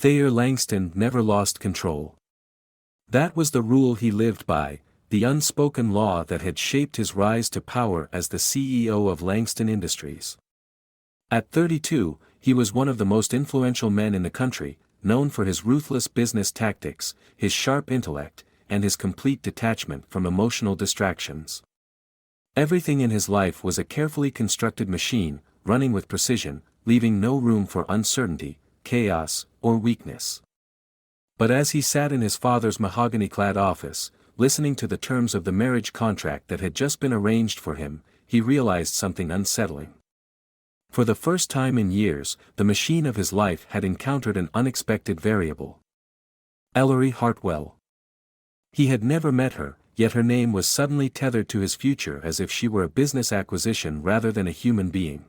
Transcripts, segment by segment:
Thayer Langston never lost control. That was the rule he lived by, the unspoken law that had shaped his rise to power as the CEO of Langston Industries. At 32, he was one of the most influential men in the country, known for his ruthless business tactics, his sharp intellect, and his complete detachment from emotional distractions. Everything in his life was a carefully constructed machine, running with precision, leaving no room for uncertainty, chaos, or weakness. But as he sat in his father's mahogany-clad office, listening to the terms of the marriage contract that had just been arranged for him, he realized something unsettling. For the first time in years, the machine of his life had encountered an unexpected variable. Ellery Hartwell. He had never met her, yet her name was suddenly tethered to his future as if she were a business acquisition rather than a human being.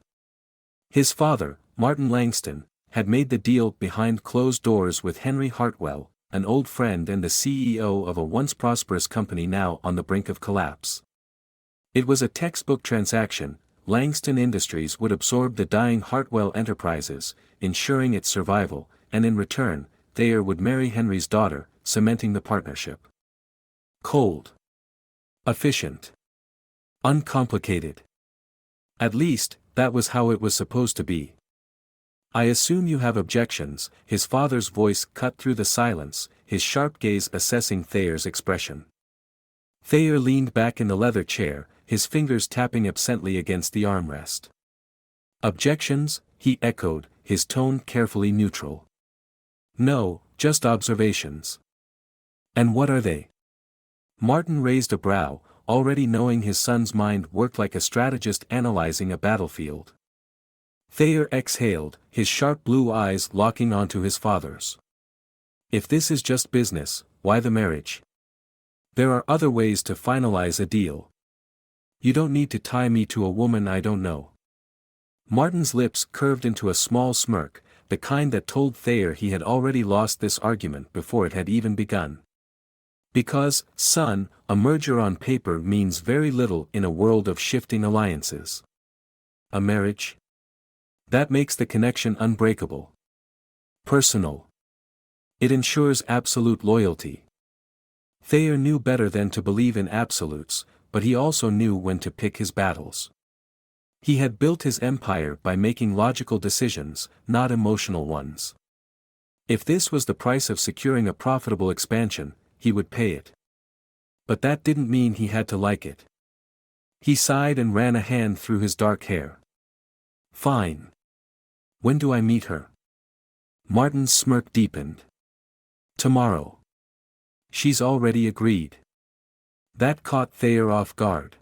His father, Martin Langston, had made the deal behind closed doors with Henry Hartwell, an old friend and the CEO of a once prosperous company now on the brink of collapse. It was a textbook transaction. Langston Industries would absorb the dying Hartwell Enterprises, ensuring its survival, and in return, Thayer would marry Henry's daughter, cementing the partnership. Cold. Efficient. Uncomplicated. At least, that was how it was supposed to be. I assume you have objections, his father's voice cut through the silence, his sharp gaze assessing Thayer's expression. Thayer leaned back in the leather chair, his fingers tapping absently against the armrest. Objections, he echoed, his tone carefully neutral. No, just observations. And what are they? Martin raised a brow, already knowing his son's mind worked like a strategist analyzing a battlefield. Thayer exhaled, his sharp blue eyes locking onto his father's. If this is just business, why the marriage? There are other ways to finalize a deal. You don't need to tie me to a woman I don't know. Martin's lips curved into a small smirk, the kind that told Thayer he had already lost this argument before it had even begun. Because, son, a merger on paper means very little in a world of shifting alliances. A marriage? That makes the connection unbreakable. Personal. It ensures absolute loyalty. Thayer knew better than to believe in absolutes, but he also knew when to pick his battles. He had built his empire by making logical decisions, not emotional ones. If this was the price of securing a profitable expansion, he would pay it. But that didn't mean he had to like it. He sighed and ran a hand through his dark hair. Fine. When do I meet her? Martin's smirk deepened. Tomorrow. She's already agreed. That caught Thayer off guard.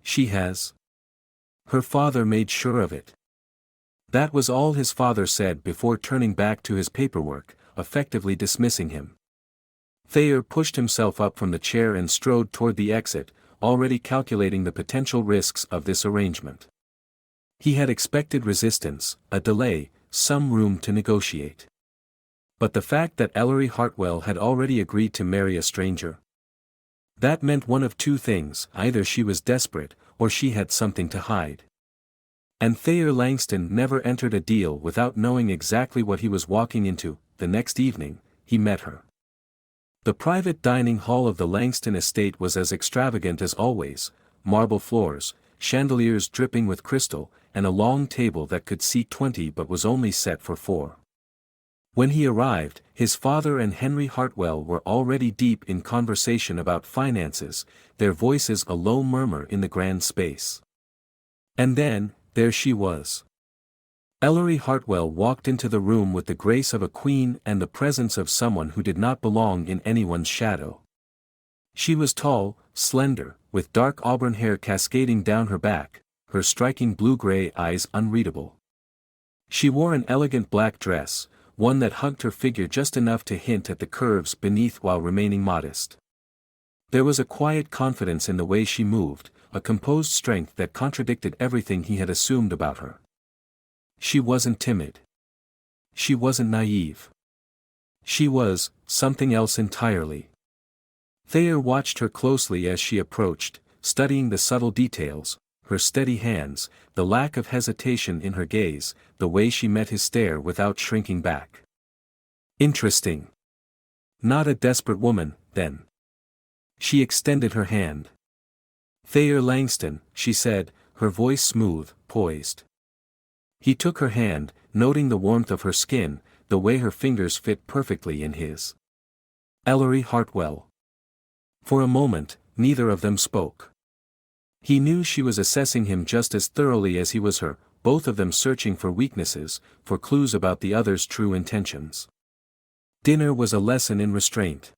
She has? Her father made sure of it. That was all his father said before turning back to his paperwork, effectively dismissing him. Thayer pushed himself up from the chair and strode toward the exit, already calculating the potential risks of this arrangement. He had expected resistance, a delay, some room to negotiate. But the fact that Ellery Hartwell had already agreed to marry a stranger? That meant one of two things: either she was desperate, or she had something to hide. And Thayer Langston never entered a deal without knowing exactly what he was walking into. The next evening, he met her. The private dining hall of the Langston estate was as extravagant as always: marble floors, chandeliers dripping with crystal, and a long table that could seat 20 but was only set for 4. When he arrived, his father and Henry Hartwell were already deep in conversation about finances, their voices a low murmur in the grand space. And then, there she was. Ellery Hartwell walked into the room with the grace of a queen and the presence of someone who did not belong in anyone's shadow. She was tall, slender, with dark auburn hair cascading down her back, her striking blue-gray eyes unreadable. She wore an elegant black dress, one that hugged her figure just enough to hint at the curves beneath while remaining modest. There was a quiet confidence in the way she moved, a composed strength that contradicted everything he had assumed about her. She wasn't timid. She wasn't naive. She was something else entirely. Thayer watched her closely as she approached, studying the subtle details, her steady hands, the lack of hesitation in her gaze, the way she met his stare without shrinking back. Interesting. Not a desperate woman, then. She extended her hand. Thayer Langston, she said, her voice smooth, poised. He took her hand, noting the warmth of her skin, the way her fingers fit perfectly in his. Ellery Hartwell. For a moment, neither of them spoke. He knew she was assessing him just as thoroughly as he was her, both of them searching for weaknesses, for clues about the other's true intentions. Dinner was a lesson in restraint.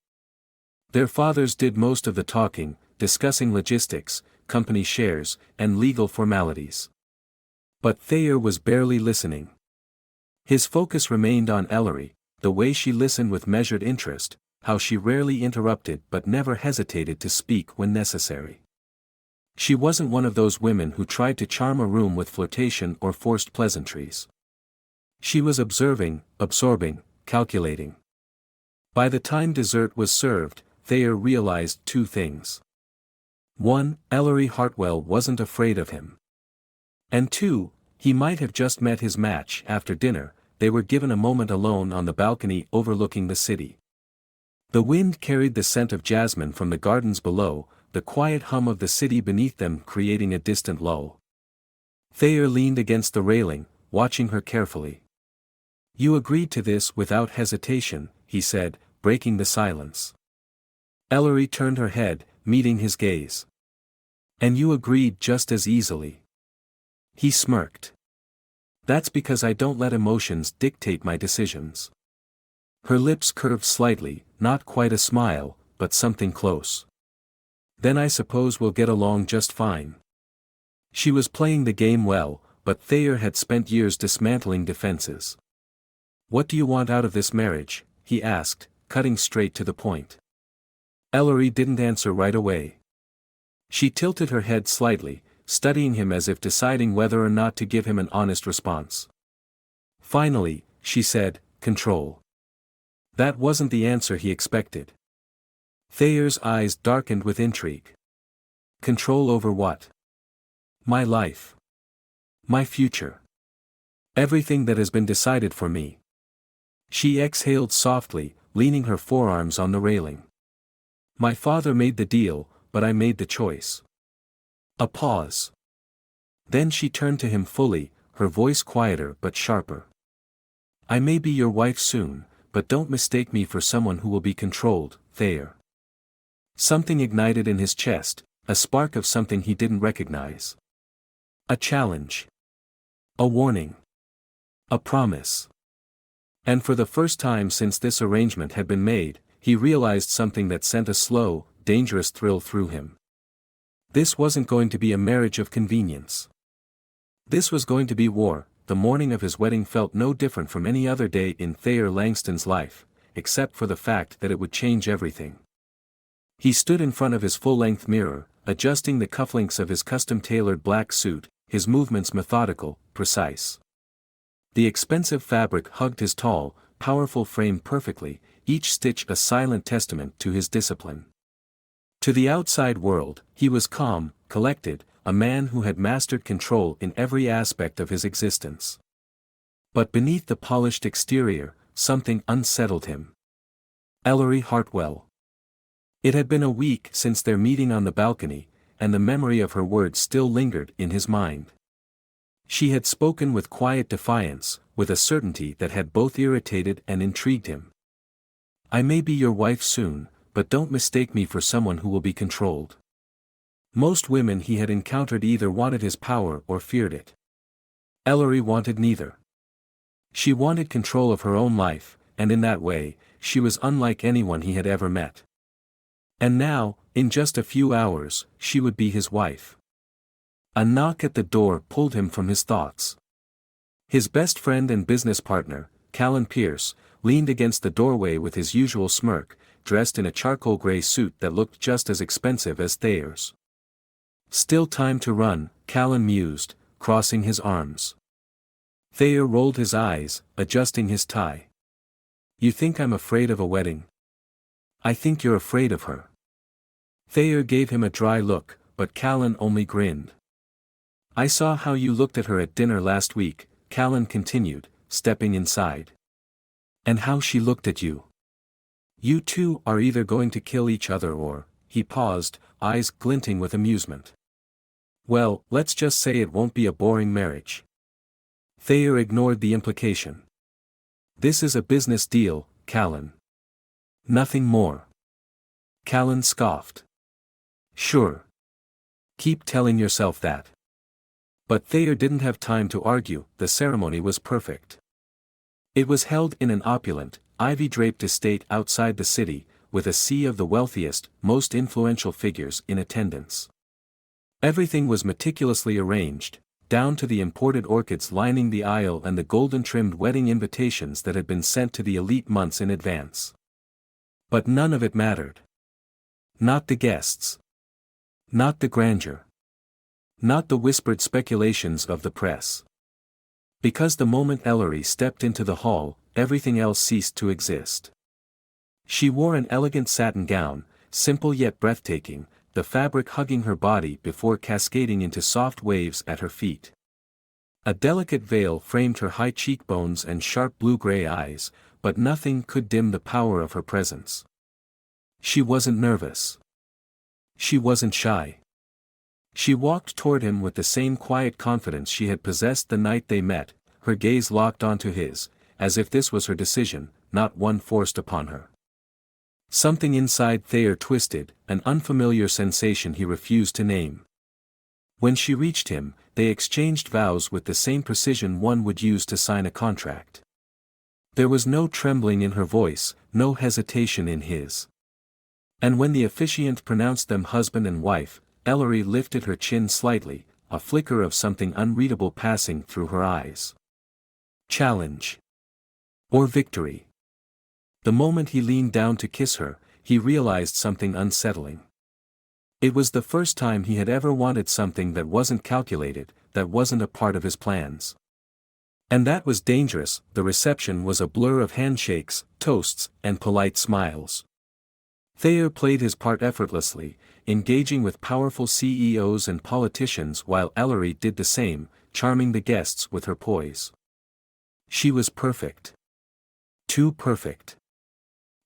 Their fathers did most of the talking, discussing logistics, company shares, and legal formalities. But Thayer was barely listening. His focus remained on Ellery, the way she listened with measured interest, how she rarely interrupted but never hesitated to speak when necessary. She wasn't one of those women who tried to charm a room with flirtation or forced pleasantries. She was observing, absorbing, calculating. By the time dessert was served, Thayer realized two things. 1. Ellery Hartwell wasn't afraid of him. And 2. He might have just met his match. After dinner, they were given a moment alone on the balcony overlooking the city. The wind carried the scent of jasmine from the gardens below, the quiet hum of the city beneath them creating a distant lull. Thayer leaned against the railing, watching her carefully. "You agreed to this without hesitation," he said, breaking the silence. Ellery turned her head, meeting his gaze. "And you agreed just as easily." He smirked. "That's because I don't let emotions dictate my decisions." Her lips curved slightly, not quite a smile, but something close. "Then I suppose we'll get along just fine." She was playing the game well, but Thayer had spent years dismantling defenses. "What do you want out of this marriage?" he asked, cutting straight to the point. Ellery didn't answer right away. She tilted her head slightly, studying him as if deciding whether or not to give him an honest response. Finally, she said, "Control." That wasn't the answer he expected. Thayer's eyes darkened with intrigue. "Control over what?" "My life. My future. Everything that has been decided for me." She exhaled softly, leaning her forearms on the railing. "My father made the deal, but I made the choice." A pause. Then she turned to him fully, her voice quieter but sharper. "I may be your wife soon, but don't mistake me for someone who will be controlled, Thayer." Something ignited in his chest, a spark of something he didn't recognize. A challenge. A warning. A promise. And for the first time since this arrangement had been made, he realized something that sent a slow, dangerous thrill through him. This wasn't going to be a marriage of convenience. This was going to be war. The morning of his wedding felt no different from any other day in Thayer Langston's life, except for the fact that it would change everything. He stood in front of his full-length mirror, adjusting the cufflinks of his custom-tailored black suit, his movements methodical, precise. The expensive fabric hugged his tall, powerful frame perfectly, each stitch a silent testament to his discipline. To the outside world, he was calm, collected, a man who had mastered control in every aspect of his existence. But beneath the polished exterior, something unsettled him. Ellery Hartwell. It had been a week since their meeting on the balcony, and the memory of her words still lingered in his mind. She had spoken with quiet defiance, with a certainty that had both irritated and intrigued him. "I may be your wife soon, but don't mistake me for someone who will be controlled." Most women he had encountered either wanted his power or feared it. Ellery wanted neither. She wanted control of her own life, and in that way, she was unlike anyone he had ever met. And now, in just a few hours, she would be his wife. A knock at the door pulled him from his thoughts. His best friend and business partner, Callan Pierce, leaned against the doorway with his usual smirk, dressed in a charcoal gray suit that looked just as expensive as Thayer's. "Still time to run," Callan mused, crossing his arms. Thayer rolled his eyes, adjusting his tie. "You think I'm afraid of a wedding?" "I think you're afraid of her." Thayer gave him a dry look, but Callan only grinned. "I saw how you looked at her at dinner last week," Callan continued, stepping inside. And how she looked at you. You two are either going to kill each other or, he paused, eyes glinting with amusement. Well, let's just say it won't be a boring marriage. Thayer ignored the implication. This is a business deal, Callan. Nothing more. Callan scoffed. Sure. Keep telling yourself that. But Thayer didn't have time to argue, the ceremony was perfect. It was held in an opulent, ivy-draped estate outside the city, with a sea of the wealthiest, most influential figures in attendance. Everything was meticulously arranged, down to the imported orchids lining the aisle and the golden-trimmed wedding invitations that had been sent to the elite months in advance. But none of it mattered. Not the guests. Not the grandeur. Not the whispered speculations of the press. Because the moment Ellery stepped into the hall, everything else ceased to exist. She wore an elegant satin gown, simple yet breathtaking, the fabric hugging her body before cascading into soft waves at her feet. A delicate veil framed her high cheekbones and sharp blue-gray eyes, but nothing could dim the power of her presence. She wasn't nervous. She wasn't shy. She walked toward him with the same quiet confidence she had possessed the night they met, her gaze locked onto his, as if this was her decision, not one forced upon her. Something inside Thayer twisted, an unfamiliar sensation he refused to name. When she reached him, they exchanged vows with the same precision one would use to sign a contract. There was no trembling in her voice, no hesitation in his. And when the officiant pronounced them husband and wife, Ellery lifted her chin slightly, a flicker of something unreadable passing through her eyes. Challenge. Or victory. The moment he leaned down to kiss her, he realized something unsettling. It was the first time he had ever wanted something that wasn't calculated, that wasn't a part of his plans. And that was dangerous. The reception was a blur of handshakes, toasts, and polite smiles. Thayer played his part effortlessly, engaging with powerful CEOs and politicians while Ellery did the same, charming the guests with her poise. She was perfect. Too perfect.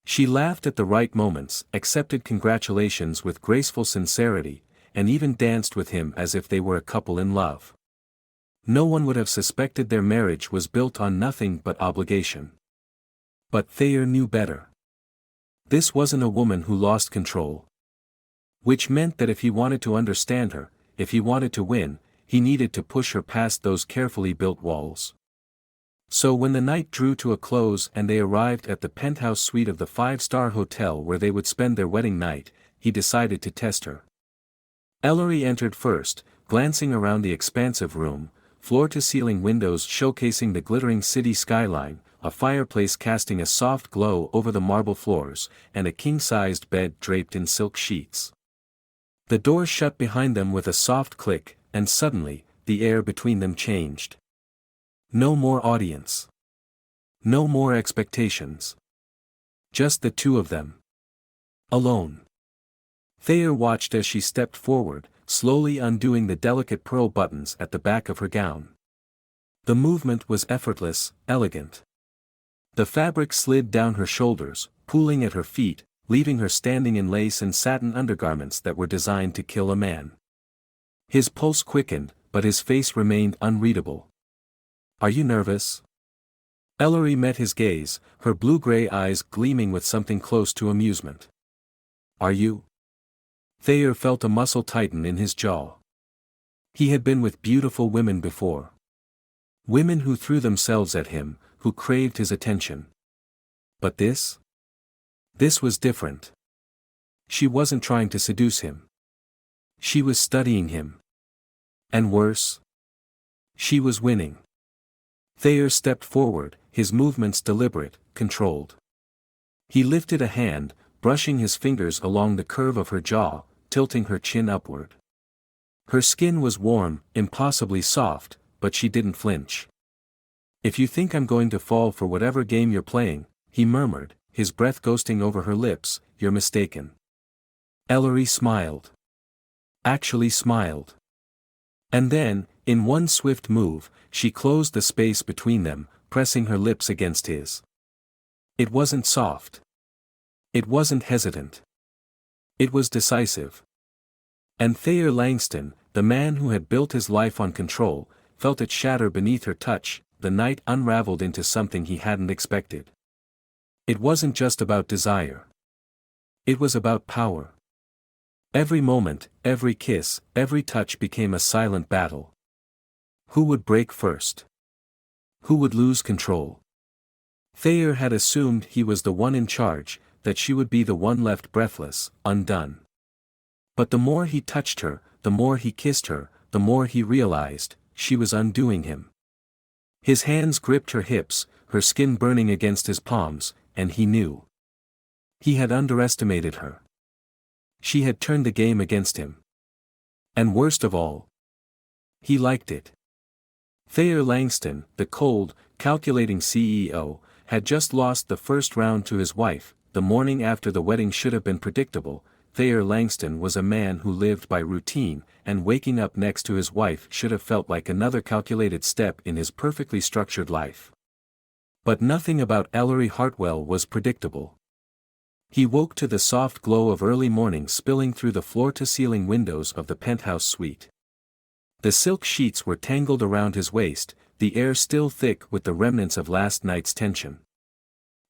She laughed at the right moments, accepted congratulations with graceful sincerity, and even danced with him as if they were a couple in love. No one would have suspected their marriage was built on nothing but obligation. But Thayer knew better. This wasn't a woman who lost control. Which meant that if he wanted to understand her, if he wanted to win, he needed to push her past those carefully built walls. So when the night drew to a close and they arrived at the penthouse suite of the five-star hotel where they would spend their wedding night, he decided to test her. Ellery entered first, glancing around the expansive room, floor-to-ceiling windows showcasing the glittering city skyline, a fireplace casting a soft glow over the marble floors, and a king-sized bed draped in silk sheets. The door shut behind them with a soft click, and suddenly, the air between them changed. No more audience. No more expectations. Just the two of them. Alone. Thayer watched as she stepped forward, slowly undoing the delicate pearl buttons at the back of her gown. The movement was effortless, elegant. The fabric slid down her shoulders, pooling at her feet, leaving her standing in lace and satin undergarments that were designed to kill a man. His pulse quickened, but his face remained unreadable. Are you nervous? Ellery met his gaze, her blue-gray eyes gleaming with something close to amusement. Are you? Thayer felt a muscle tighten in his jaw. He had been with beautiful women before. Women who threw themselves at him, who craved his attention. But this? This was different. She wasn't trying to seduce him. She was studying him. And worse? She was winning. Thayer stepped forward, his movements deliberate, controlled. He lifted a hand, brushing his fingers along the curve of her jaw, tilting her chin upward. Her skin was warm, impossibly soft, but she didn't flinch. If you think I'm going to fall for whatever game you're playing, he murmured, his breath ghosting over her lips, you're mistaken. Ellery smiled. Actually smiled. And then, in one swift move, she closed the space between them, pressing her lips against his. It wasn't soft. It wasn't hesitant. It was decisive. And Thayer Langston, the man who had built his life on control, felt it shatter beneath her touch. The night unraveled into something he hadn't expected. It wasn't just about desire. It was about power. Every moment, every kiss, every touch became a silent battle. Who would break first? Who would lose control? Thayer had assumed he was the one in charge, that she would be the one left breathless, undone. But the more he touched her, the more he kissed her, the more he realized, she was undoing him. His hands gripped her hips, her skin burning against his palms, and he knew. He had underestimated her. She had turned the game against him. And worst of all, he liked it. Thayer Langston, the cold, calculating CEO, had just lost the first round to his wife. The morning after the wedding should have been predictable. Thayer Langston was a man who lived by routine, and waking up next to his wife should have felt like another calculated step in his perfectly structured life. But nothing about Ellery Hartwell was predictable. He woke to the soft glow of early morning spilling through the floor-to-ceiling windows of the penthouse suite. The silk sheets were tangled around his waist, the air still thick with the remnants of last night's tension.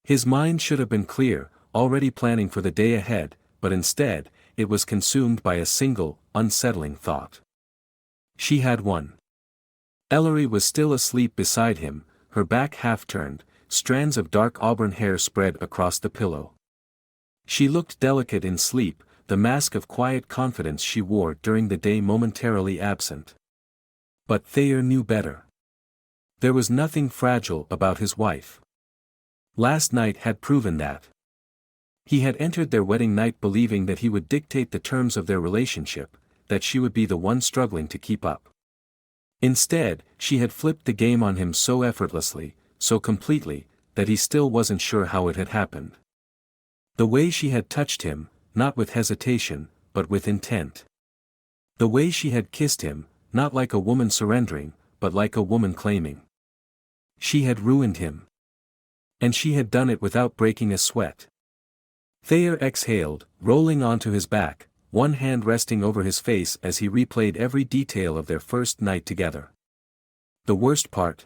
His mind should have been clear, already planning for the day ahead, but instead, it was consumed by a single, unsettling thought. She had won. Ellery was still asleep beside him, her back half-turned, strands of dark auburn hair spread across the pillow. She looked delicate in sleep, the mask of quiet confidence she wore during the day momentarily absent. But Thayer knew better. There was nothing fragile about his wife. Last night had proven that. He had entered their wedding night believing that he would dictate the terms of their relationship, that she would be the one struggling to keep up. Instead, she had flipped the game on him so effortlessly, so completely, that he still wasn't sure how it had happened. The way she had touched him, not with hesitation, but with intent. The way she had kissed him, not like a woman surrendering, but like a woman claiming. She had ruined him. And she had done it without breaking a sweat. Thayer exhaled, rolling onto his back, one hand resting over his face as he replayed every detail of their first night together. The worst part?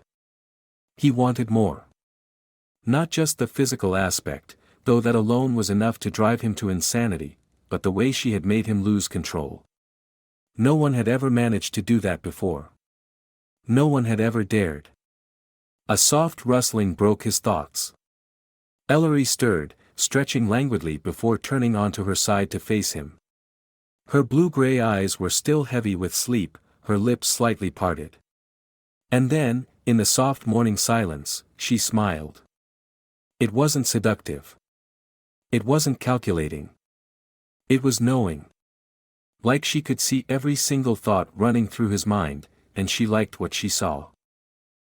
He wanted more. Not just the physical aspect, though that alone was enough to drive him to insanity, but the way she had made him lose control. No one had ever managed to do that before. No one had ever dared. A soft rustling broke his thoughts. Ellery stirred, stretching languidly before turning onto her side to face him. Her blue-gray eyes were still heavy with sleep, her lips slightly parted. And then, in the soft morning silence, she smiled. It wasn't seductive. It wasn't calculating. It was knowing. Like she could see every single thought running through his mind, and she liked what she saw.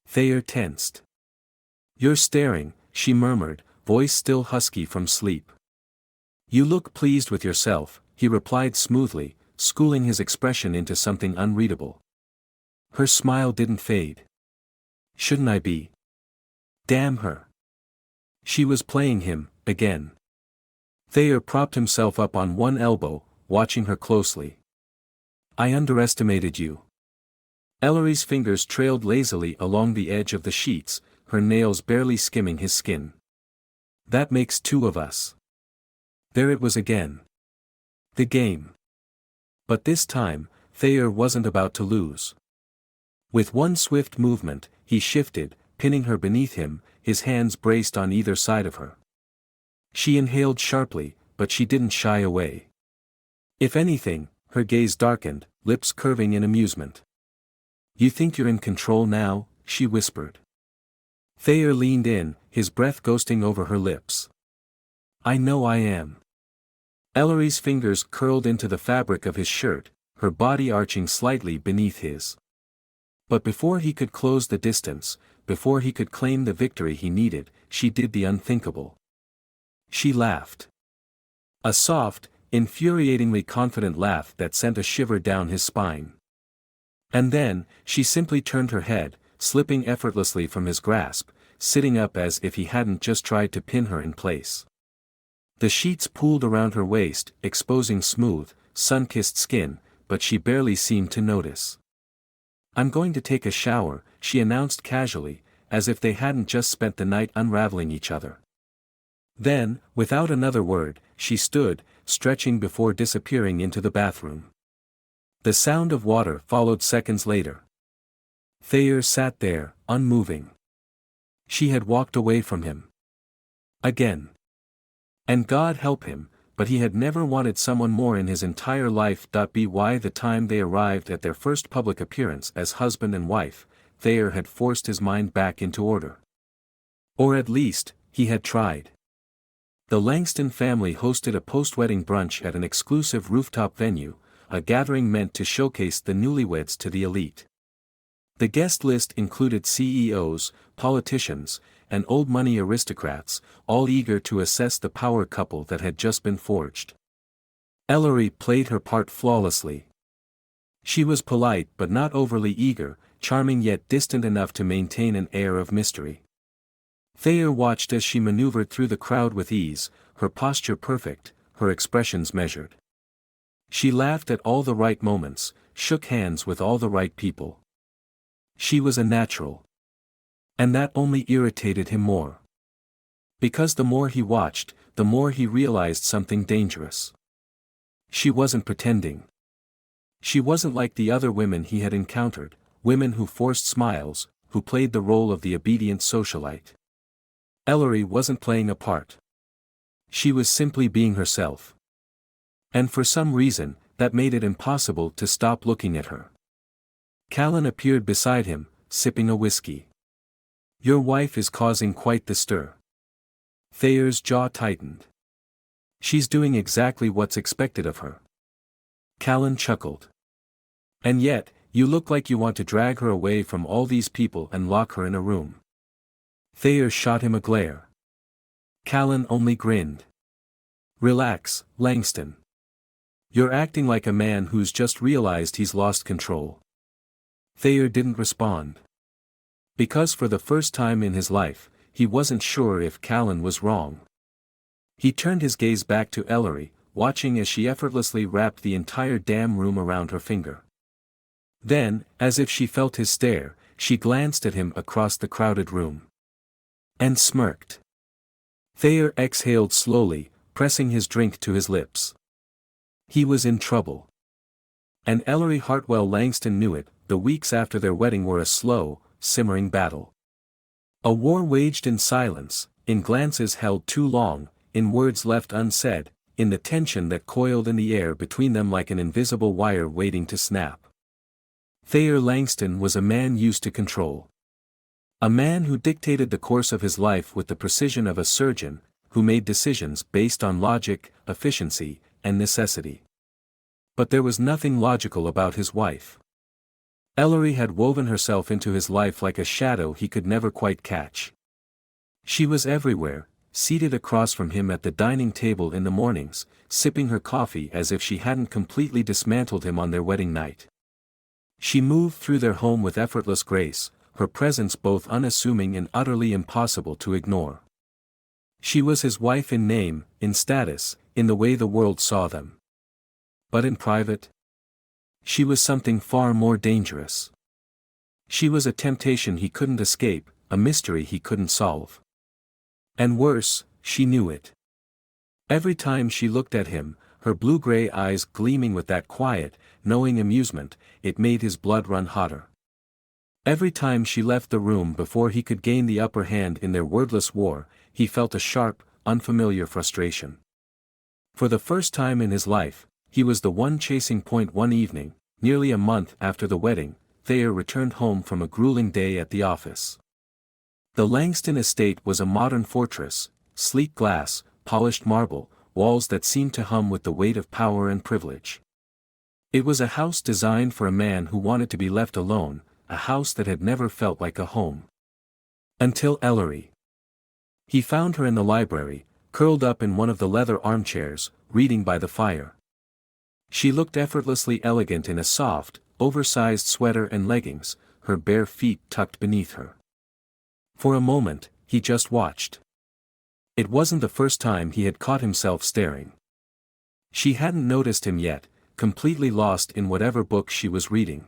Thayer tensed. "You're staring," she murmured, voice still husky from sleep. "You look pleased with yourself," he replied smoothly, schooling his expression into something unreadable. Her smile didn't fade. "Shouldn't I be?" Damn her. She was playing him, again. Thayer propped himself up on one elbow, watching her closely. "I underestimated you." Ellery's fingers trailed lazily along the edge of the sheets, her nails barely skimming his skin. "That makes two of us." There it was again. The game. But this time, Thayer wasn't about to lose. With one swift movement, he shifted, pinning her beneath him, his hands braced on either side of her. She inhaled sharply, but she didn't shy away. If anything, her gaze darkened, lips curving in amusement. "You think you're in control now?" she whispered. Thayer leaned in, his breath ghosting over her lips. "I know I am." Ellery's fingers curled into the fabric of his shirt, her body arching slightly beneath his. But before he could close the distance, before he could claim the victory he needed, she did the unthinkable. She laughed. A soft, infuriatingly confident laugh that sent a shiver down his spine. And then, she simply turned her head, slipping effortlessly from his grasp, sitting up as if he hadn't just tried to pin her in place. The sheets pooled around her waist, exposing smooth, sun-kissed skin, but she barely seemed to notice. "I'm going to take a shower," she announced casually, as if they hadn't just spent the night unraveling each other. Then, without another word, she stood, stretching before disappearing into the bathroom. The sound of water followed seconds later. Thayer sat there, unmoving. She had walked away from him. Again. And God help him, but he had never wanted someone more in his entire life. By the time they arrived at their first public appearance as husband and wife, Thayer had forced his mind back into order. Or at least, he had tried. The Langston family hosted a post-wedding brunch at an exclusive rooftop venue, a gathering meant to showcase the newlyweds to the elite. The guest list included CEOs, politicians, and old-money aristocrats, all eager to assess the power couple that had just been forged. Ellery played her part flawlessly. She was polite but not overly eager, charming yet distant enough to maintain an air of mystery. Thayer watched as she maneuvered through the crowd with ease, her posture perfect, her expressions measured. She laughed at all the right moments, shook hands with all the right people. She was a natural. And that only irritated him more. Because the more he watched, the more he realized something dangerous. She wasn't pretending. She wasn't like the other women he had encountered, women who forced smiles, who played the role of the obedient socialite. Ellery wasn't playing a part. She was simply being herself. And for some reason, that made it impossible to stop looking at her. Callan appeared beside him, sipping a whiskey. "Your wife is causing quite the stir." Thayer's jaw tightened. "She's doing exactly what's expected of her." Callan chuckled. "And yet, you look like you want to drag her away from all these people and lock her in a room." Thayer shot him a glare. Callan only grinned. "Relax, Langston. You're acting like a man who's just realized he's lost control." Thayer didn't respond. Because for the first time in his life, he wasn't sure if Callan was wrong. He turned his gaze back to Ellery, watching as she effortlessly wrapped the entire damn room around her finger. Then, as if she felt his stare, she glanced at him across the crowded room. And smirked. Thayer exhaled slowly, pressing his drink to his lips. He was in trouble. And Ellery Hartwell Langston knew it. The weeks after their wedding were a slow, simmering battle. A war waged in silence, in glances held too long, in words left unsaid, in the tension that coiled in the air between them like an invisible wire waiting to snap. Thayer Langston was a man used to control. A man who dictated the course of his life with the precision of a surgeon, who made decisions based on logic, efficiency, and necessity. But there was nothing logical about his wife. Ellery had woven herself into his life like a shadow he could never quite catch. She was everywhere, seated across from him at the dining table in the mornings, sipping her coffee as if she hadn't completely dismantled him on their wedding night. She moved through their home with effortless grace, her presence both unassuming and utterly impossible to ignore. She was his wife in name, in status, in the way the world saw them. But in private? She was something far more dangerous. She was a temptation he couldn't escape, a mystery he couldn't solve. And worse, she knew it. Every time she looked at him, her blue-gray eyes gleaming with that quiet, knowing amusement, it made his blood run hotter. Every time she left the room before he could gain the upper hand in their wordless war, he felt a sharp, unfamiliar frustration. For the first time in his life, he was the one chasing point. One evening, nearly a month after the wedding, Thayer returned home from a grueling day at the office. The Langston estate was a modern fortress, sleek glass, polished marble, walls that seemed to hum with the weight of power and privilege. It was a house designed for a man who wanted to be left alone, a house that had never felt like a home. Until Ellery. He found her in the library, curled up in one of the leather armchairs, reading by the fire. She looked effortlessly elegant in a soft, oversized sweater and leggings, her bare feet tucked beneath her. For a moment, he just watched. It wasn't the first time he had caught himself staring. She hadn't noticed him yet, completely lost in whatever book she was reading.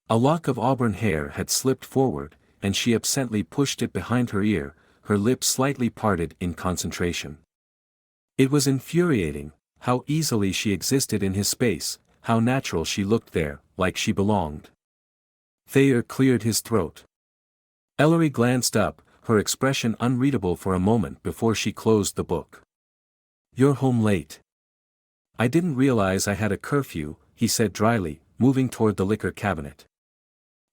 A lock of auburn hair had slipped forward, and she absently pushed it behind her ear, her lips slightly parted in concentration. It was infuriating, how easily she existed in his space, how natural she looked there, like she belonged. Thayer cleared his throat. Ellery glanced up, her expression unreadable for a moment before she closed the book. "You're home late." "I didn't realize I had a curfew," he said dryly, moving toward the liquor cabinet.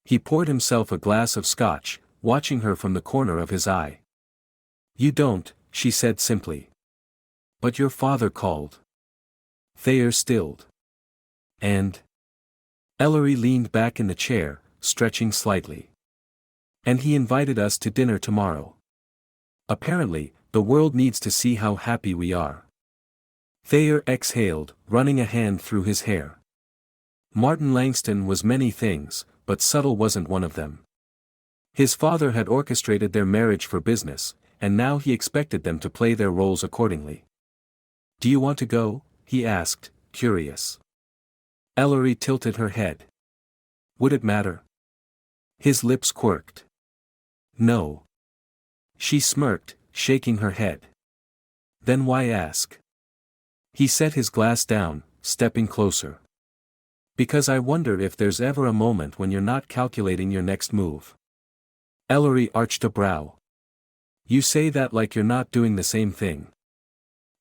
He poured himself a glass of scotch, watching her from the corner of his eye. "You don't," she said simply. "But your father called." Thayer stilled. "And?" Ellery leaned back in the chair, stretching slightly. "And he invited us to dinner tomorrow. Apparently, the world needs to see how happy we are." Thayer exhaled, running a hand through his hair. Martin Langston was many things, but subtle wasn't one of them. His father had orchestrated their marriage for business, and now he expected them to play their roles accordingly. "Do you want to go?" he asked, curious. Ellery tilted her head. "Would it matter?" His lips quirked. "No." She smirked, shaking her head. "Then why ask?" He set his glass down, stepping closer. "Because I wonder if there's ever a moment when you're not calculating your next move." Ellery arched a brow. "You say that like you're not doing the same thing."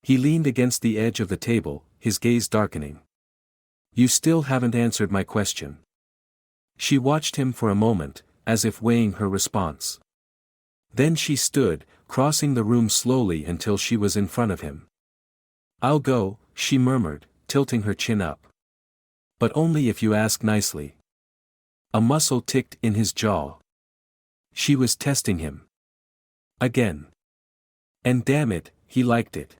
He leaned against the edge of the table, his gaze darkening. "You still haven't answered my question." She watched him for a moment, as if weighing her response. Then she stood, crossing the room slowly until she was in front of him. "I'll go," she murmured, tilting her chin up. "But only if you ask nicely." A muscle ticked in his jaw. She was testing him. Again. And damn it, he liked it.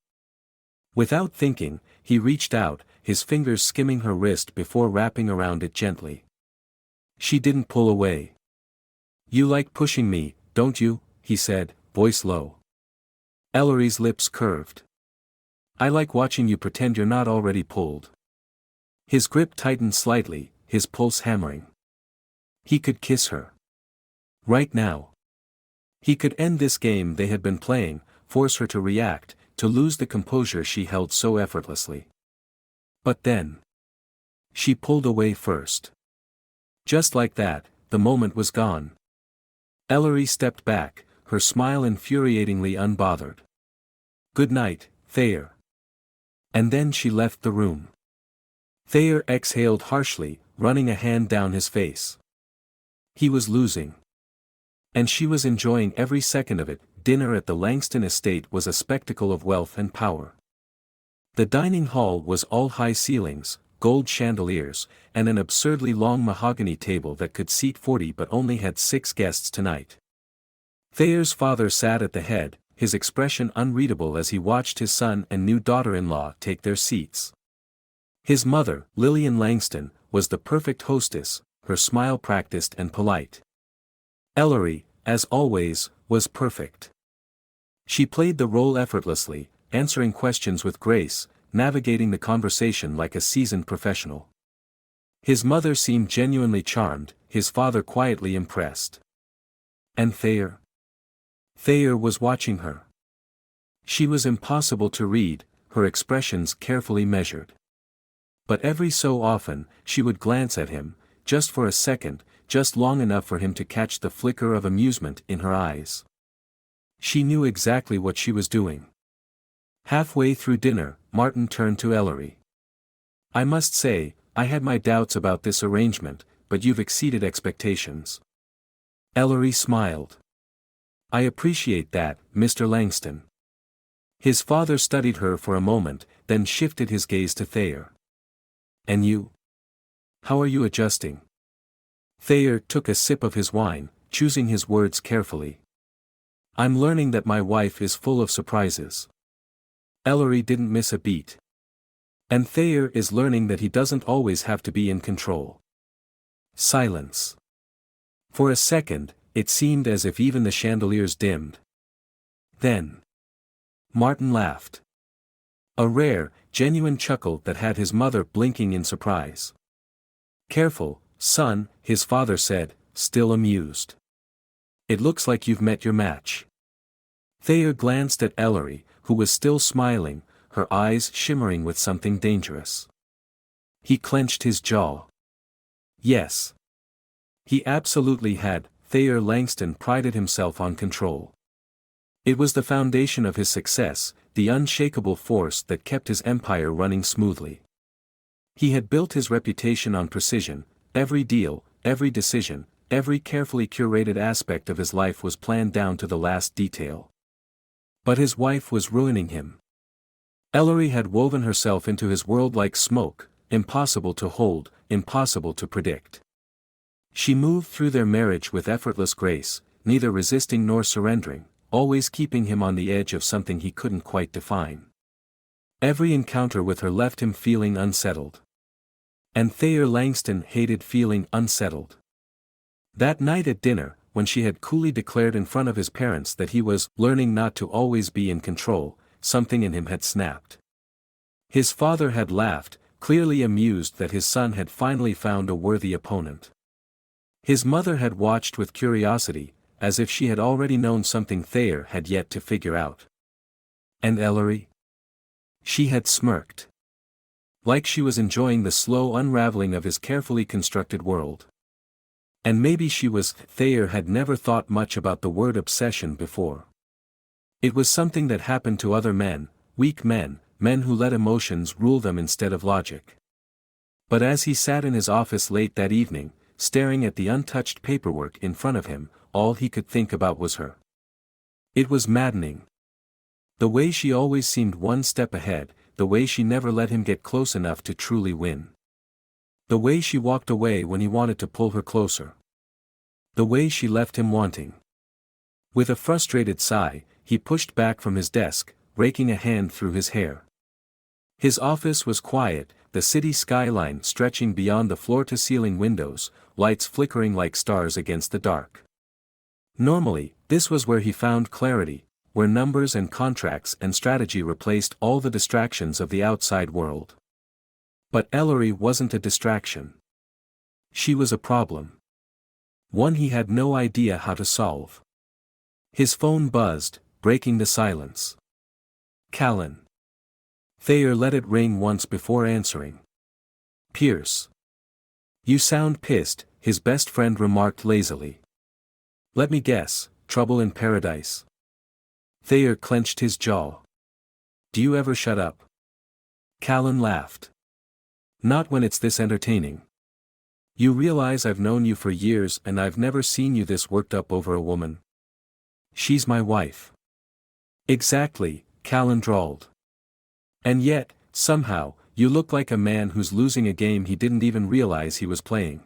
Without thinking, he reached out, his fingers skimming her wrist before wrapping around it gently. She didn't pull away. "You like pushing me, don't you?" he said, voice low. Ellery's lips curved. "I like watching you pretend you're not already pulled." His grip tightened slightly, his pulse hammering. He could kiss her. Right now. He could end this game they had been playing, force her to react, to lose the composure she held so effortlessly. But then. She pulled away first. Just like that, the moment was gone. Ellery stepped back, her smile infuriatingly unbothered. "Good night, Thayer." And then she left the room. Thayer exhaled harshly, running a hand down his face. He was losing. And she was enjoying every second of it. Dinner at the Langston estate was a spectacle of wealth and power. The dining hall was all high ceilings, gold chandeliers, and an absurdly long mahogany table that could seat 40 but only had 6 guests tonight. Thayer's father sat at the head, his expression unreadable as he watched his son and new daughter-in-law take their seats. His mother, Lillian Langston, was the perfect hostess, her smile practiced and polite. Ellery, as always, was perfect. She played the role effortlessly, answering questions with grace, navigating the conversation like a seasoned professional. His mother seemed genuinely charmed, his father quietly impressed. And Thayer? Thayer was watching her. She was impossible to read, her expressions carefully measured. But every so often, she would glance at him, just for a second, just long enough for him to catch the flicker of amusement in her eyes. She knew exactly what she was doing. Halfway through dinner, Martin turned to Ellery. "I must say, I had my doubts about this arrangement, but you've exceeded expectations." Ellery smiled. "I appreciate that, Mr. Langston." His father studied her for a moment, then shifted his gaze to Thayer. "And you? How are you adjusting?" Thayer took a sip of his wine, choosing his words carefully. "I'm learning that my wife is full of surprises." Ellery didn't miss a beat. "And Thayer is learning that he doesn't always have to be in control." Silence. For a second, it seemed as if even the chandeliers dimmed. Then Martin laughed. A rare, genuine chuckle that had his mother blinking in surprise. "Careful, son," his father said, still amused. "It looks like you've met your match." Thayer glanced at Ellery, who was still smiling, her eyes shimmering with something dangerous. He clenched his jaw. Yes. He absolutely had. Thayer Langston prided himself on control. It was the foundation of his success, the unshakable force that kept his empire running smoothly. He had built his reputation on precision. Every deal, every decision, every carefully curated aspect of his life was planned down to the last detail. But his wife was ruining him. Ellery had woven herself into his world like smoke, impossible to hold, impossible to predict. She moved through their marriage with effortless grace, neither resisting nor surrendering, always keeping him on the edge of something he couldn't quite define. Every encounter with her left him feeling unsettled. And Thayer Langston hated feeling unsettled. That night at dinner, when she had coolly declared in front of his parents that he was learning not to always be in control, something in him had snapped. His father had laughed, clearly amused that his son had finally found a worthy opponent. His mother had watched with curiosity, as if she had already known something Thayer had yet to figure out. And Ellery? She had smirked. Like she was enjoying the slow unraveling of his carefully constructed world. And maybe she was. Thayer had never thought much about the word obsession before. It was something that happened to other men, weak men, men who let emotions rule them instead of logic. But as he sat in his office late that evening, staring at the untouched paperwork in front of him, all he could think about was her. It was maddening. The way she always seemed one step ahead, the way she never let him get close enough to truly win. The way she walked away when he wanted to pull her closer. The way she left him wanting. With a frustrated sigh, he pushed back from his desk, raking a hand through his hair. His office was quiet, the city skyline stretching beyond the floor-to-ceiling windows, lights flickering like stars against the dark. Normally, this was where he found clarity, where numbers and contracts and strategy replaced all the distractions of the outside world. But Ellery wasn't a distraction. She was a problem. One he had no idea how to solve. His phone buzzed, breaking the silence. Callan. Thayer let it ring once before answering. "Pierce. You sound pissed," his best friend remarked lazily. "Let me guess, trouble in paradise." Thayer clenched his jaw. "Do you ever shut up?" Callan laughed. "Not when it's this entertaining. You realize I've known you for years and I've never seen you this worked up over a woman." "She's my wife." "Exactly," Callan drawled. "And yet, somehow, you look like a man who's losing a game he didn't even realize he was playing."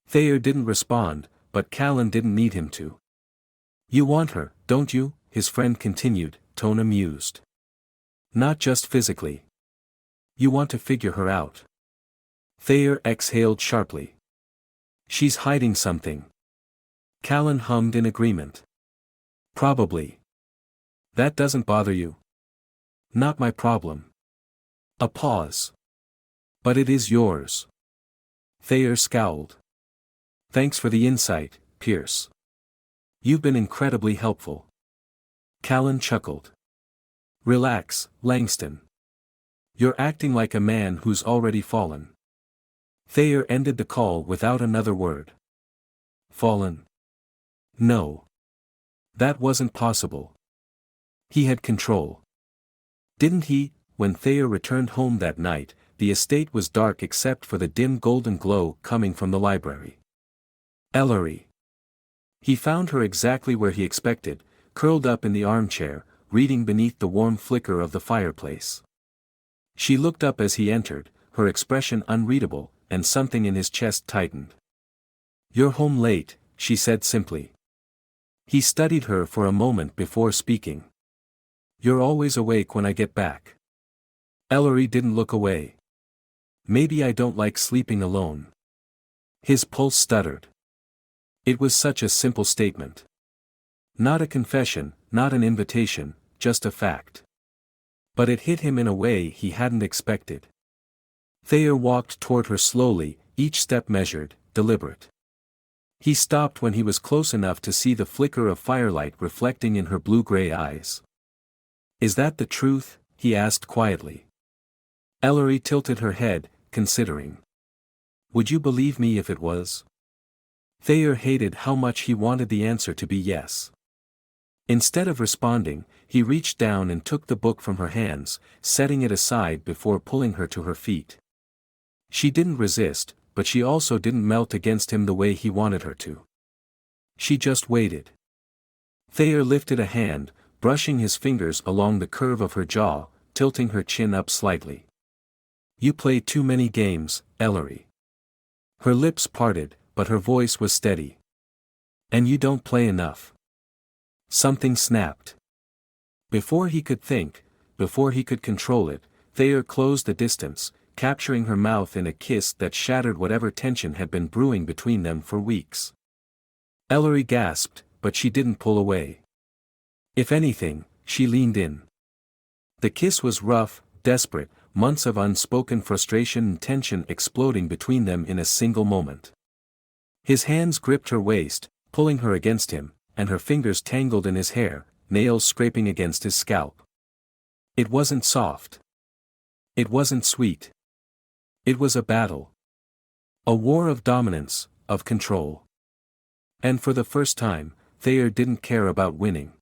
Thayer didn't respond, but Callan didn't need him to. "You want her, don't you?" his friend continued, tone amused. "Not just physically. You want to figure her out." Thayer exhaled sharply. "She's hiding something." Callan hummed in agreement. "Probably. That doesn't bother you?" "Not my problem." A pause. "But it is yours." Thayer scowled. "Thanks for the insight, Pierce. You've been incredibly helpful." Callan chuckled. "Relax, Langston. You're acting like a man who's already fallen." Thayer ended the call without another word. Fallen? No. That wasn't possible. He had control. Didn't he? When Thayer returned home that night, the estate was dark except for the dim golden glow coming from the library. Ellery. He found her exactly where he expected, curled up in the armchair, reading beneath the warm flicker of the fireplace. She looked up as he entered, her expression unreadable, and something in his chest tightened. "You're home late," she said simply. He studied her for a moment before speaking. "You're always awake when I get back." Ellery didn't look away. "Maybe I don't like sleeping alone." His pulse stuttered. It was such a simple statement. Not a confession, not an invitation, just a fact. But it hit him in a way he hadn't expected. Thayer walked toward her slowly, each step measured, deliberate. He stopped when he was close enough to see the flicker of firelight reflecting in her blue-gray eyes. "Is that the truth?" he asked quietly. Ellery tilted her head, considering. "Would you believe me if it was?" Thayer hated how much he wanted the answer to be yes. Instead of responding, he reached down and took the book from her hands, setting it aside before pulling her to her feet. She didn't resist, but she also didn't melt against him the way he wanted her to. She just waited. Thayer lifted a hand, brushing his fingers along the curve of her jaw, tilting her chin up slightly. "You play too many games, Ellery." Her lips parted, but her voice was steady. "And you don't play enough." Something snapped. Before he could think, before he could control it, Thayer closed the distance, capturing her mouth in a kiss that shattered whatever tension had been brewing between them for weeks. Ellery gasped, but she didn't pull away. If anything, she leaned in. The kiss was rough, desperate, months of unspoken frustration and tension exploding between them in a single moment. His hands gripped her waist, pulling her against him, and her fingers tangled in his hair, nails scraping against his scalp. It wasn't soft. It wasn't sweet. It was a battle. A war of dominance, of control. And for the first time, Thayer didn't care about winning.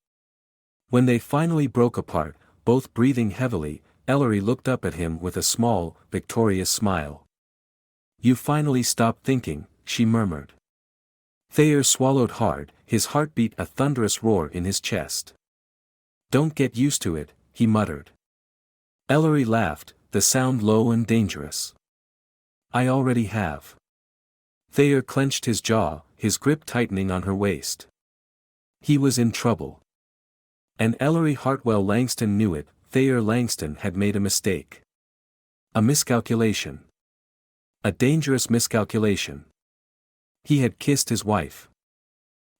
When they finally broke apart, both breathing heavily, Ellery looked up at him with a small, victorious smile. "You finally stopped thinking," she murmured. Thayer swallowed hard, his heart beat a thunderous roar in his chest. "Don't get used to it," he muttered. Ellery laughed, the sound low and dangerous. "I already have." Thayer clenched his jaw, his grip tightening on her waist. He was in trouble. And Ellery Hartwell Langston knew it. Thayer Langston had made a mistake. A miscalculation. A dangerous miscalculation. He had kissed his wife.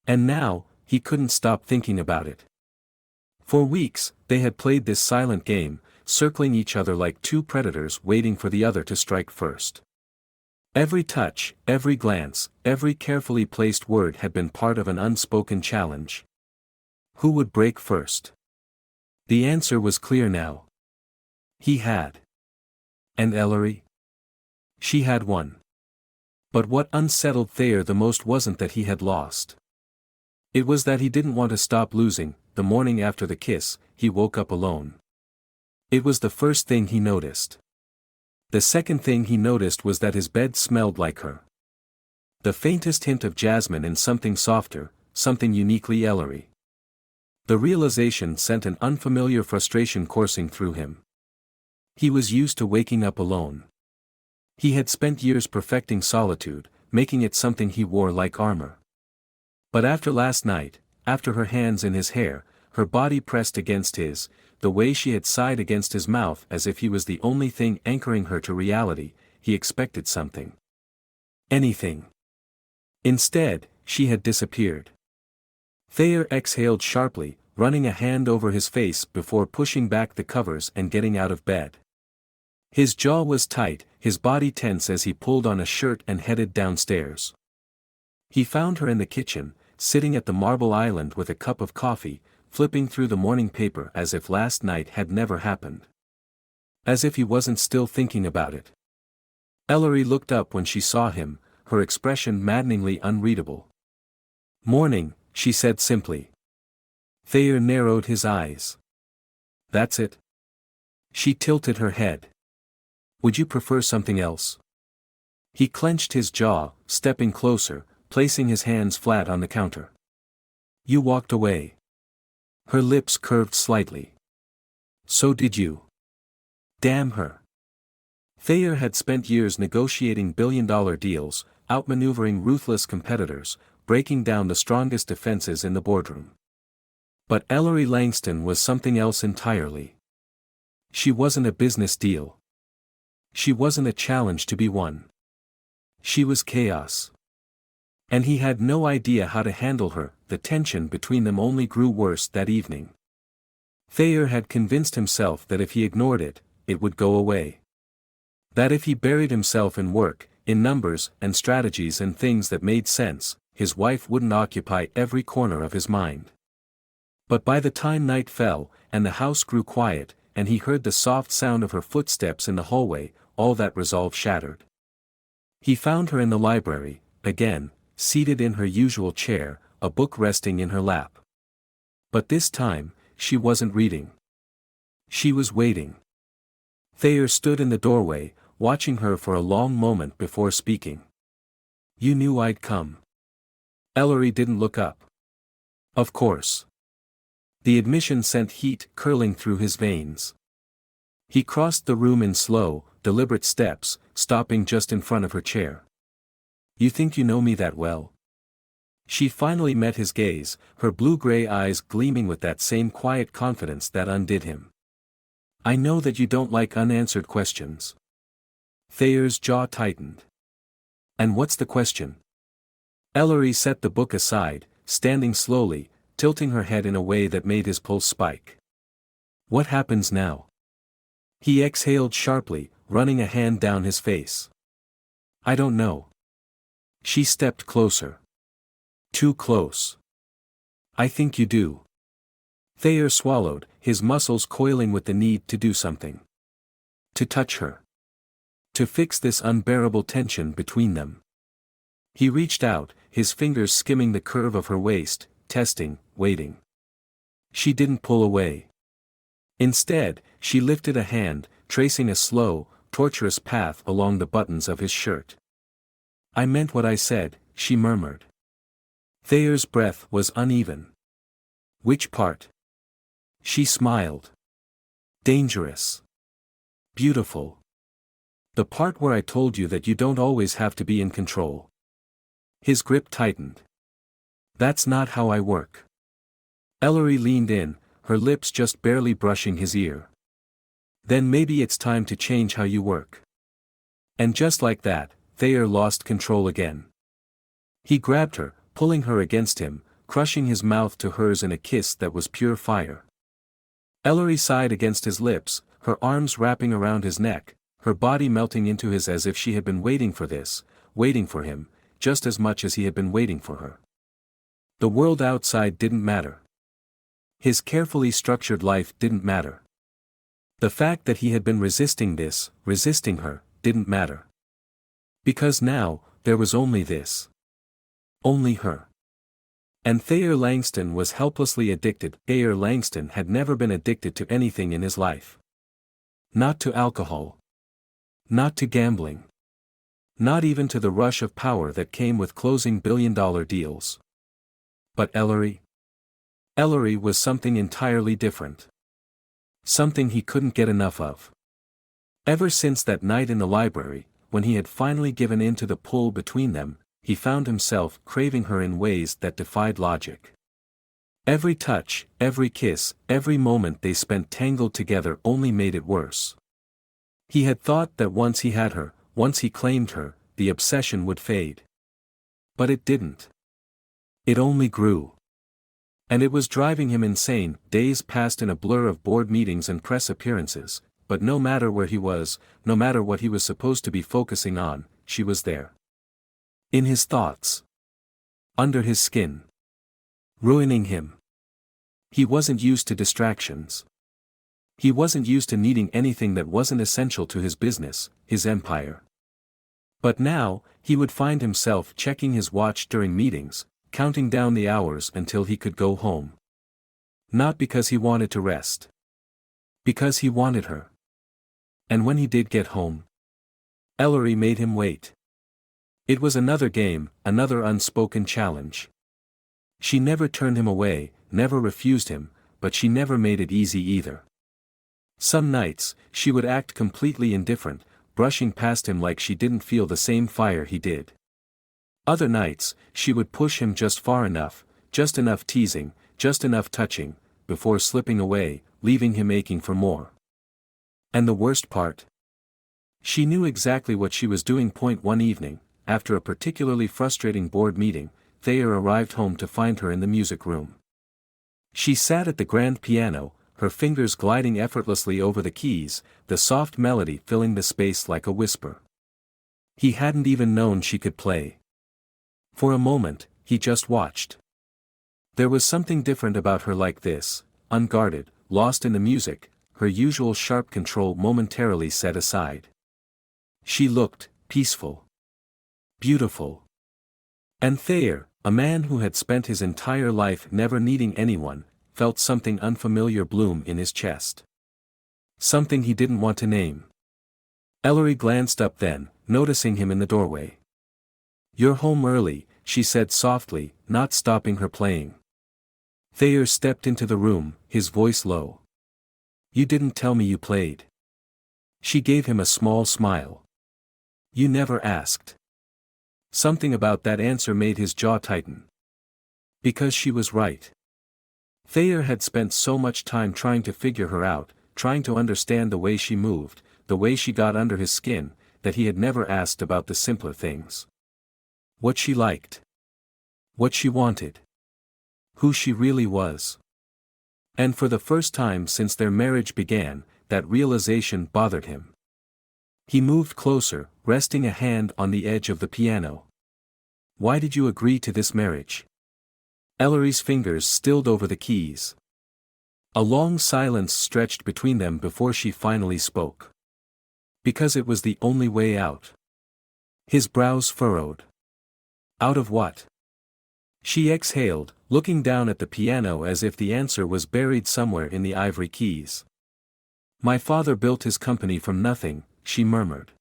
And now, he couldn't stop thinking about it. For weeks, they had played this silent game, circling each other like two predators waiting for the other to strike first. Every touch, every glance, every carefully placed word had been part of an unspoken challenge. Who would break first? The answer was clear now. He had. And Ellery? She had won. But what unsettled Thayer the most wasn't that he had lost. It was that he didn't want to stop losing. The morning after the kiss, he woke up alone. It was the first thing he noticed. The second thing he noticed was that his bed smelled like her. The faintest hint of jasmine and something softer, something uniquely Ellery. The realization sent an unfamiliar frustration coursing through him. He was used to waking up alone. He had spent years perfecting solitude, making it something he wore like armor. But after last night, after her hands in his hair, her body pressed against his, the way she had sighed against his mouth as if he was the only thing anchoring her to reality, he expected something. Anything. Instead, she had disappeared. Thayer exhaled sharply, running a hand over his face before pushing back the covers and getting out of bed. His jaw was tight, his body tense as he pulled on a shirt and headed downstairs. He found her in the kitchen, sitting at the marble island with a cup of coffee, flipping through the morning paper as if last night had never happened. As if he wasn't still thinking about it. Ellery looked up when she saw him, her expression maddeningly unreadable. "Morning," she said simply. Thayer narrowed his eyes. "That's it?" She tilted her head. "Would you prefer something else?" He clenched his jaw, stepping closer, placing his hands flat on the counter. "You walked away." Her lips curved slightly. "So did you." Damn her. Thayer had spent years negotiating billion-dollar deals, outmaneuvering ruthless competitors, breaking down the strongest defenses in the boardroom. But Ellery Langston was something else entirely. She wasn't a business deal. She wasn't a challenge to be won. She was chaos. And he had no idea how to handle her. The tension between them only grew worse that evening. Thayer had convinced himself that if he ignored it, it would go away. That if he buried himself in work, in numbers and strategies and things that made sense, his wife wouldn't occupy every corner of his mind. But by the time night fell, and the house grew quiet, and he heard the soft sound of her footsteps in the hallway, all that resolve shattered. He found her in the library, again, seated in her usual chair, a book resting in her lap. But this time, she wasn't reading. She was waiting. Thayer stood in the doorway, watching her for a long moment before speaking. "You knew I'd come." Ellery didn't look up. "Of course." The admission sent heat curling through his veins. He crossed the room in slow, deliberate steps, stopping just in front of her chair. "You think you know me that well?" She finally met his gaze, her blue-gray eyes gleaming with that same quiet confidence that undid him. "I know that you don't like unanswered questions." Thayer's jaw tightened. "And what's the question?" Ellery set the book aside, standing slowly, tilting her head in a way that made his pulse spike. "What happens now?" He exhaled sharply, running a hand down his face. "I don't know." She stepped closer. "Too close." "I think you do." Thayer swallowed, his muscles coiling with the need to do something. To touch her. To fix this unbearable tension between them. He reached out, his fingers skimming the curve of her waist, testing, waiting. She didn't pull away. Instead, she lifted a hand, tracing a slow, tortuous path along the buttons of his shirt. "I meant what I said," she murmured. Thayer's breath was uneven. "Which part?" She smiled. "Dangerous. Beautiful. The part where I told you that you don't always have to be in control." His grip tightened. "That's not how I work." Ellery leaned in, her lips just barely brushing his ear. "Then maybe it's time to change how you work." And just like that, Thayer lost control again. He grabbed her, pulling her against him, crushing his mouth to hers in a kiss that was pure fire. Ellery sighed against his lips, her arms wrapping around his neck, her body melting into his as if she had been waiting for this, waiting for him, just as much as he had been waiting for her. The world outside didn't matter. His carefully structured life didn't matter. The fact that he had been resisting this, resisting her, didn't matter. Because now, there was only this. Only her. And Thayer Langston was helplessly addicted. Thayer Langston had never been addicted to anything in his life. Not to alcohol. Not to gambling. Not even to the rush of power that came with closing billion-dollar deals. But Ellery? Ellery was something entirely different. Something he couldn't get enough of. Ever since that night in the library, when he had finally given in to the pull between them, he found himself craving her in ways that defied logic. Every touch, every kiss, every moment they spent tangled together only made it worse. He had thought that once he had her, once he claimed her, the obsession would fade. But it didn't. It only grew. And it was driving him insane. Days passed in a blur of board meetings and press appearances, but no matter where he was, no matter what he was supposed to be focusing on, she was there. In his thoughts. Under his skin. Ruining him. He wasn't used to distractions. He wasn't used to needing anything that wasn't essential to his business, his empire. But now, he would find himself checking his watch during meetings, counting down the hours until he could go home. Not because he wanted to rest. Because he wanted her. And when he did get home, Ellery made him wait. It was another game, another unspoken challenge. She never turned him away, never refused him, but she never made it easy either. Some nights, she would act completely indifferent, brushing past him like she didn't feel the same fire he did. Other nights, she would push him just far enough, just enough teasing, just enough touching, before slipping away, leaving him aching for more. And the worst part? She knew exactly what she was doing. One evening, after a particularly frustrating board meeting, Thayer arrived home to find her in the music room. She sat at the grand piano, her fingers gliding effortlessly over the keys, the soft melody filling the space like a whisper. He hadn't even known she could play. For a moment, he just watched. There was something different about her like this, unguarded, lost in the music, her usual sharp control momentarily set aside. She looked peaceful, beautiful. And Thayer, a man who had spent his entire life never needing anyone, felt something unfamiliar bloom in his chest. Something he didn't want to name. Ellery glanced up then, noticing him in the doorway. "You're home early," she said softly, not stopping her playing. Thayer stepped into the room, his voice low. "You didn't tell me you played." She gave him a small smile. "You never asked." Something about that answer made his jaw tighten. Because she was right. Thayer had spent so much time trying to figure her out, trying to understand the way she moved, the way she got under his skin, that he had never asked about the simpler things. What she liked. What she wanted. Who she really was. And for the first time since their marriage began, that realization bothered him. He moved closer, resting a hand on the edge of the piano. "Why did you agree to this marriage?" Ellery's fingers stilled over the keys. A long silence stretched between them before she finally spoke. "Because it was the only way out." His brows furrowed. "Out of what?" She exhaled, looking down at the piano as if the answer was buried somewhere in the ivory keys. "My father built his company from nothing," she murmured.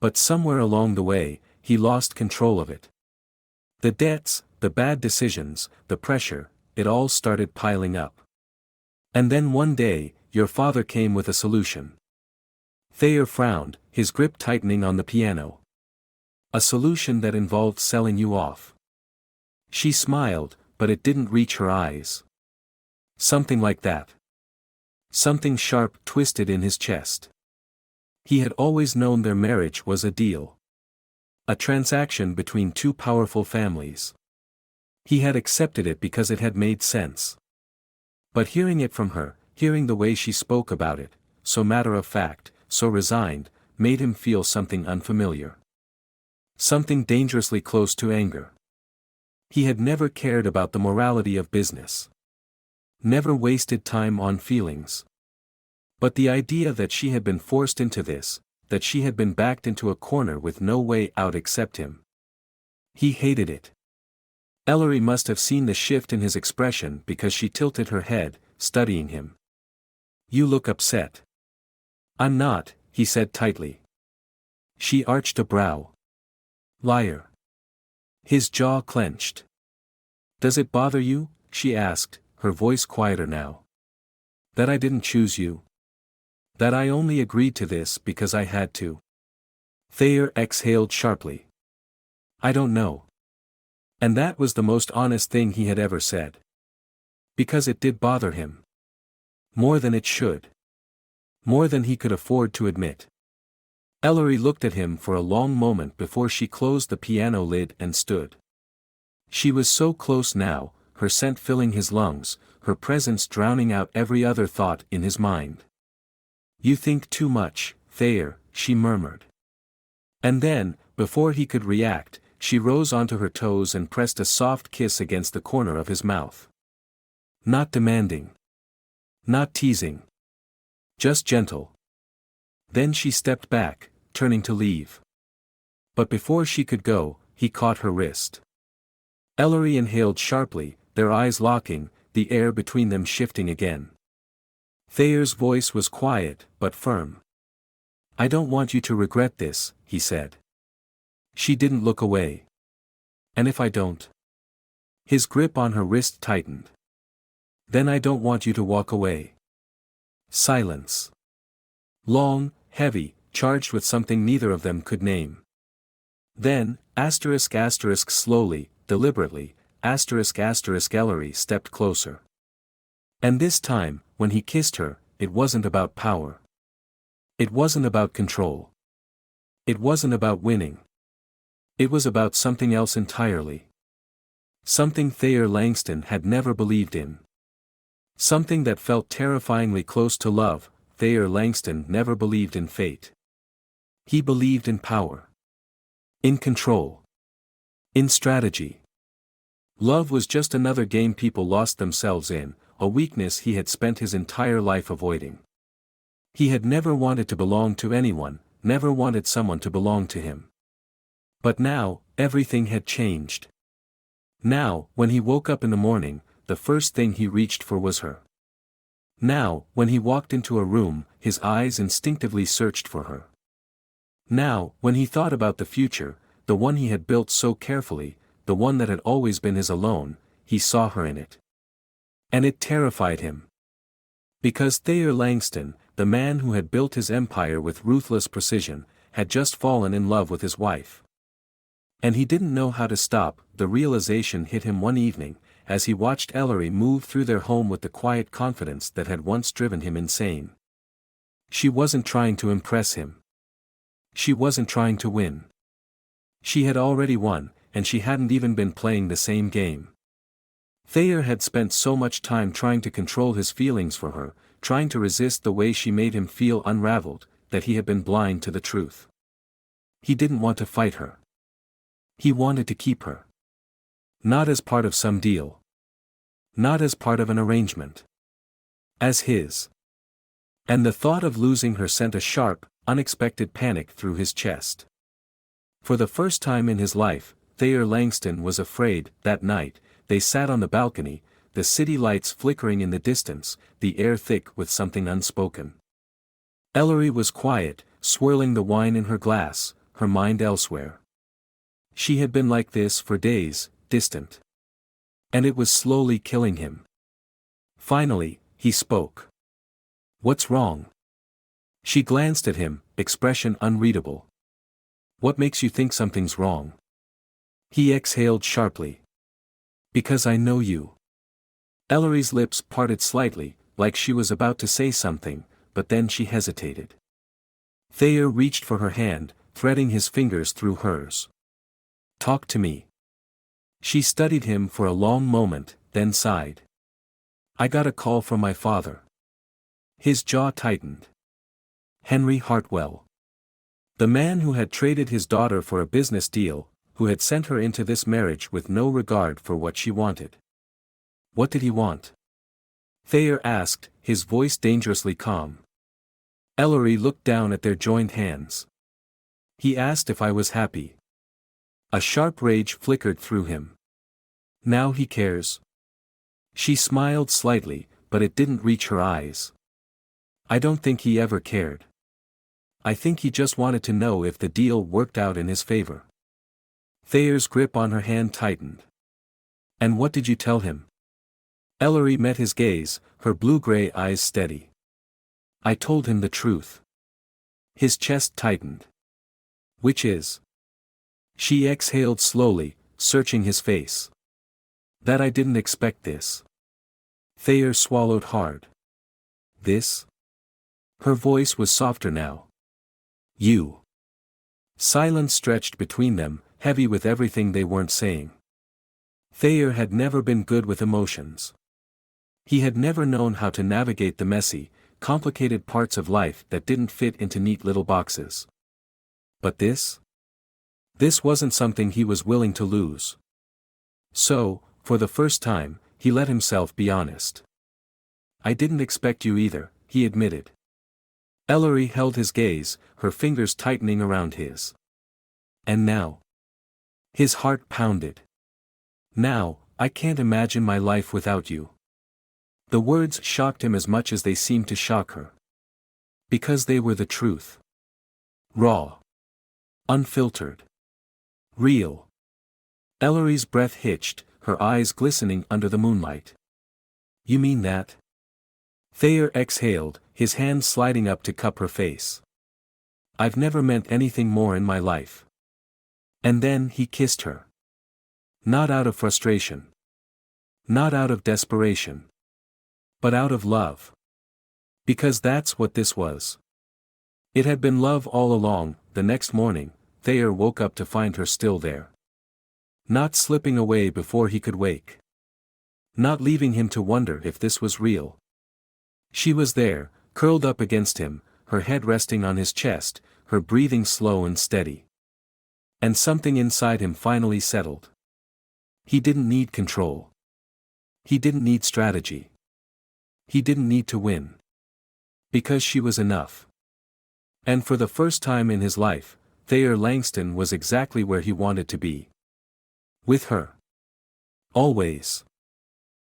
"But somewhere along the way, he lost control of it. The debts, the bad decisions, the pressure, it all started piling up. And then one day, your father came with a solution." Thayer frowned, his grip tightening on the piano. "A solution that involved selling you off." She smiled, but it didn't reach her eyes. "Something like that." Something sharp twisted in his chest. He had always known their marriage was a deal. A transaction between two powerful families. He had accepted it because it had made sense. But hearing it from her, hearing the way she spoke about it, so matter-of-fact, so resigned, made him feel something unfamiliar. Something dangerously close to anger. He had never cared about the morality of business. Never wasted time on feelings. But the idea that she had been forced into this, that she had been backed into a corner with no way out except him. He hated it. Ellery must have seen the shift in his expression because she tilted her head, studying him. "You look upset." "I'm not," he said tightly. She arched a brow. "Liar." His jaw clenched. "Does it bother you?" she asked, her voice quieter now. "That I didn't choose you? That I only agreed to this because I had to?" Thayer exhaled sharply. "I don't know." And that was the most honest thing he had ever said. Because it did bother him. More than it should. More than he could afford to admit. Ellery looked at him for a long moment before she closed the piano lid and stood. She was so close now, her scent filling his lungs, her presence drowning out every other thought in his mind. "You think too much, Thayer," she murmured. And then, before he could react, she rose onto her toes and pressed a soft kiss against the corner of his mouth. Not demanding. Not teasing. Just gentle. Then she stepped back, turning to leave. But before she could go, he caught her wrist. Ellery inhaled sharply, their eyes locking, the air between them shifting again. Thayer's voice was quiet, but firm. "I don't want you to regret this," he said. She didn't look away. "And if I don't?" His grip on her wrist tightened. "Then I don't want you to walk away." Silence. Long, heavy, charged with something neither of them could name. Then, slowly, deliberately, Ellery stepped closer. And this time, when he kissed her, it wasn't about power. It wasn't about control. It wasn't about winning. It was about something else entirely. Something Thayer Langston had never believed in. Something that felt terrifyingly close to love. Thayer Langston never believed in fate. He believed in power. In control. In strategy. Love was just another game people lost themselves in, a weakness he had spent his entire life avoiding. He had never wanted to belong to anyone, never wanted someone to belong to him. But now, everything had changed. Now, when he woke up in the morning, the first thing he reached for was her. Now, when he walked into a room, his eyes instinctively searched for her. Now, when he thought about the future, the one he had built so carefully, the one that had always been his alone, he saw her in it. And it terrified him. Because Thayer Langston, the man who had built his empire with ruthless precision, had just fallen in love with his wife. And he didn't know how to stop. The realization hit him one evening, as he watched Ellery move through their home with the quiet confidence that had once driven him insane. She wasn't trying to impress him. She wasn't trying to win. She had already won, and she hadn't even been playing the same game. Thayer had spent so much time trying to control his feelings for her, trying to resist the way she made him feel unraveled, that he had been blind to the truth. He didn't want to fight her. He wanted to keep her. Not as part of some deal. Not as part of an arrangement. As his. And the thought of losing her sent a sharp, unexpected panic through his chest. For the first time in his life, Thayer Langston was afraid. That night, they sat on the balcony, the city lights flickering in the distance, the air thick with something unspoken. Ellery was quiet, swirling the wine in her glass, her mind elsewhere. She had been like this for days, distant. And it was slowly killing him. Finally, he spoke. "What's wrong?" She glanced at him, expression unreadable. "What makes you think something's wrong?" He exhaled sharply. "Because I know you." Ellery's lips parted slightly, like she was about to say something, but then she hesitated. Thayer reached for her hand, threading his fingers through hers. "Talk to me." She studied him for a long moment, then sighed. "I got a call from my father." His jaw tightened. Henry Hartwell. The man who had traded his daughter for a business deal, who had sent her into this marriage with no regard for what she wanted. What did he want? Thayer asked, his voice dangerously calm. Ellery looked down at their joined hands. "He asked if I was happy." A sharp rage flickered through him. "Now he cares." She smiled slightly, but it didn't reach her eyes. "I don't think he ever cared. I think he just wanted to know if the deal worked out in his favor." Thayer's grip on her hand tightened. "And what did you tell him?" Ellery met his gaze, her blue-gray eyes steady. "I told him the truth." His chest tightened. "Which is?" She exhaled slowly, searching his face. "That I didn't expect this." Thayer swallowed hard. "This?" Her voice was softer now. "You." Silence stretched between them, heavy with everything they weren't saying. Thayer had never been good with emotions. He had never known how to navigate the messy, complicated parts of life that didn't fit into neat little boxes. But this? This wasn't something he was willing to lose. So, for the first time, he let himself be honest. "I didn't expect you either," he admitted. Ellery held his gaze, her fingers tightening around his. "And now?" His heart pounded. "Now, I can't imagine my life without you." The words shocked him as much as they seemed to shock her. Because they were the truth. Raw. Unfiltered. Real. Ellery's breath hitched, her eyes glistening under the moonlight. "You mean that?" Thayer exhaled, his hand sliding up to cup her face. "I've never meant anything more in my life." And then he kissed her. Not out of frustration. Not out of desperation. But out of love. Because that's what this was. It had been love all along. The next morning, Thayer woke up to find her still there. Not slipping away before he could wake. Not leaving him to wonder if this was real. She was there, curled up against him, her head resting on his chest, her breathing slow and steady. And something inside him finally settled. He didn't need control. He didn't need strategy. He didn't need to win. Because she was enough. And for the first time in his life, Thayer Langston was exactly where he wanted to be. With her. Always.